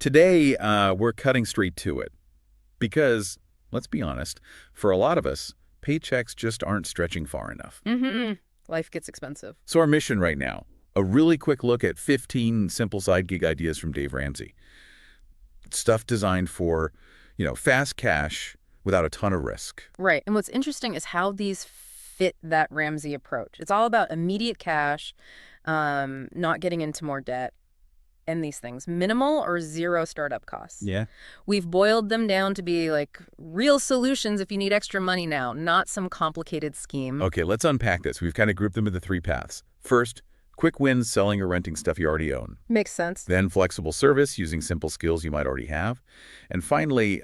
Today, we're cutting straight to it because, let's be honest, for a lot of us, paychecks just aren't stretching far enough. Life gets expensive. So our mission right now, a really quick look at 15 simple side gig ideas from Dave Ramsey. Stuff designed for, fast cash without a ton of risk. Right. And what's interesting is how these fit that Ramsey approach. It's all about immediate cash, not getting into more debt, and these things. Minimal or zero startup costs. Yeah. We've boiled them down to be like real solutions if you need extra money now, not some complicated scheme. Okay, let's unpack this. We've kind of grouped them into 3 paths. First, quick wins selling or renting stuff you already own. Makes sense. Then flexible service using simple skills you might already have. And finally,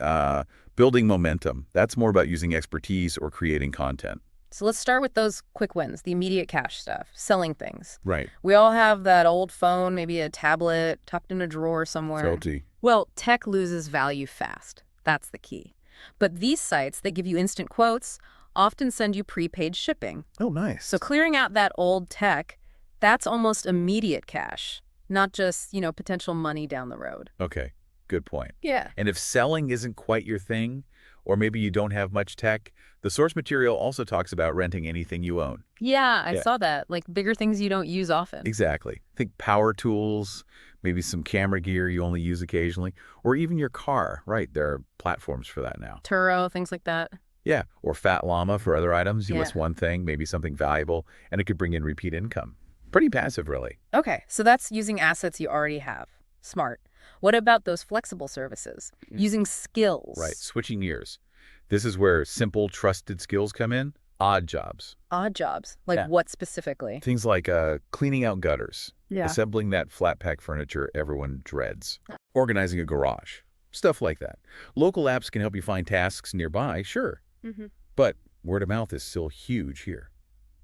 building momentum. That's more about using expertise or creating content. So let's start with those quick wins, the immediate cash stuff, selling things. Right. We all have that old phone, maybe a tablet tucked in a drawer somewhere. Guilty. Well, tech loses value fast. That's the key. But these sites that give you instant quotes often send you prepaid shipping. Oh, nice. So clearing out that old tech, that's almost immediate cash, not just, potential money down the road. Okay, good point. Yeah. And if selling isn't quite your thing, or maybe you don't have much tech, the source material also talks about renting anything you own. Yeah, I saw that. Like bigger things you don't use often. Exactly. Think power tools, maybe some camera gear you only use occasionally, or even your car. Right, there are platforms for that now. Turo, things like that. Yeah, or Fat Llama for other items. You Yeah. list one thing, maybe something valuable, and it could bring in repeat income. Pretty passive, really. Okay, so that's using assets you already have. Smart. What about those flexible services? Using skills. Right, switching gears. This is where simple, trusted skills come in. Odd jobs. Odd jobs. Like Yeah. what specifically? Things like cleaning out gutters, Yeah. assembling that flat pack furniture everyone dreads, organizing a garage, stuff like that. Local apps can help you find tasks nearby, sure, but word of mouth is still huge here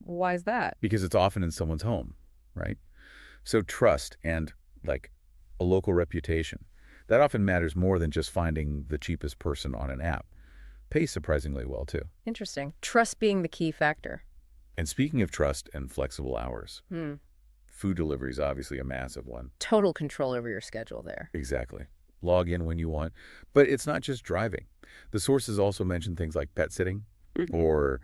Why is that? because it's often in someone's home, right? So trust and, a local reputation, that often matters more than just finding the cheapest person on an app. Pays surprisingly well, too. Interesting. Trust being the key factor. And speaking of trust and flexible hours, food delivery is obviously a massive one. Total control over your schedule there. Exactly. Log in when you want. But it's not just driving. The sources also mention things like pet sitting or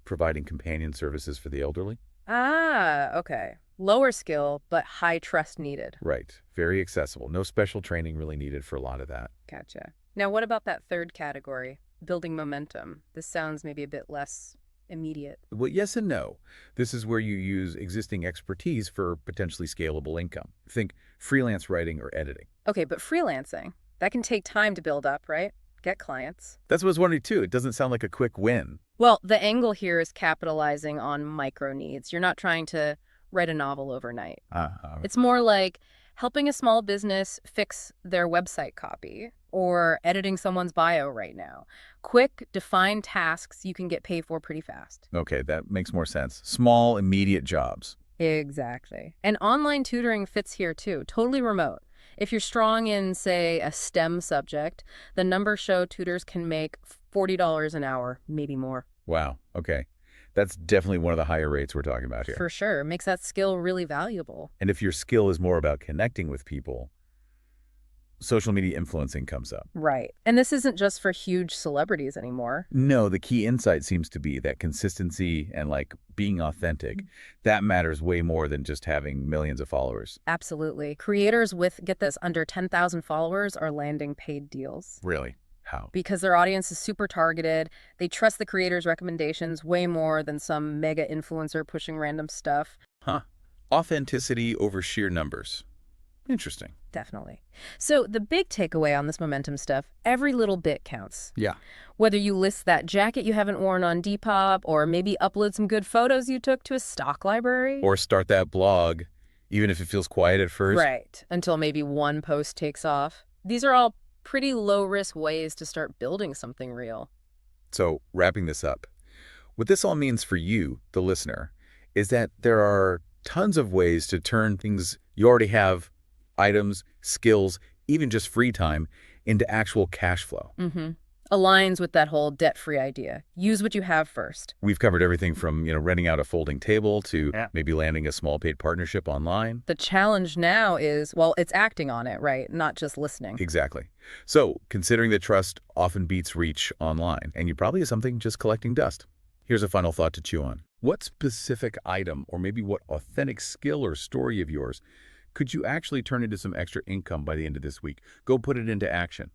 providing companion services for the elderly. Ah, okay. Lower skill, but high trust needed. Right. Very accessible. No special training really needed for a lot of that. Gotcha. Now, what about that third category, building momentum? This sounds maybe a bit less immediate. Well, yes and no. This is where you use existing expertise for potentially scalable income. Think freelance writing or editing. Okay, but freelancing, that can take time to build up, right? Get clients. That's what I was wondering, too. It doesn't sound like a quick win. Well, the angle here is capitalizing on micro needs. You're not trying to write a novel overnight. It's more like helping a small business fix their website copy or editing someone's bio right now. Quick, defined tasks you can get paid for pretty fast. Okay, that makes more sense. Small, immediate jobs. Exactly. And online tutoring fits here too, totally remote. If you're strong in, say, a STEM subject, the numbers show tutors can make $40 an hour, maybe more. Wow, okay. That's definitely one of the higher rates we're talking about here. For sure. Makes that skill really valuable. And if your skill is more about connecting with people, social media influencing comes up. Right. And this isn't just for huge celebrities anymore. No, the key insight seems to be that consistency and being authentic, that matters way more than just having millions of followers. Absolutely. Creators with, get this, under 10,000 followers are landing paid deals. Really? How? Because their audience is super targeted. They trust the creator's recommendations way more than some mega influencer pushing random stuff. Huh. Authenticity over sheer numbers. Interesting. Definitely. So the big takeaway on this momentum stuff, every little bit counts. Yeah. Whether you list that jacket you haven't worn on Depop or maybe upload some good photos you took to a stock library. Or start that blog, even if it feels quiet at first. Right. Until maybe one post takes off. These are all pretty low-risk ways to start building something real. So, wrapping this up, what this all means for you, the listener, is that there are tons of ways to turn things you already have, items, skills, even just free time, into actual cash flow. Aligns with that whole debt-free idea. Use what you have first. We've covered everything from, renting out a folding table to Yeah. maybe landing a small paid partnership online. The challenge now is, well, it's acting on it, right? Not just listening. Exactly. So, considering that trust often beats reach online, and you probably have something just collecting dust. Here's a final thought to chew on. What specific item, or maybe what authentic skill or story of yours, could you actually turn into some extra income by the end of this week? Go put it into action.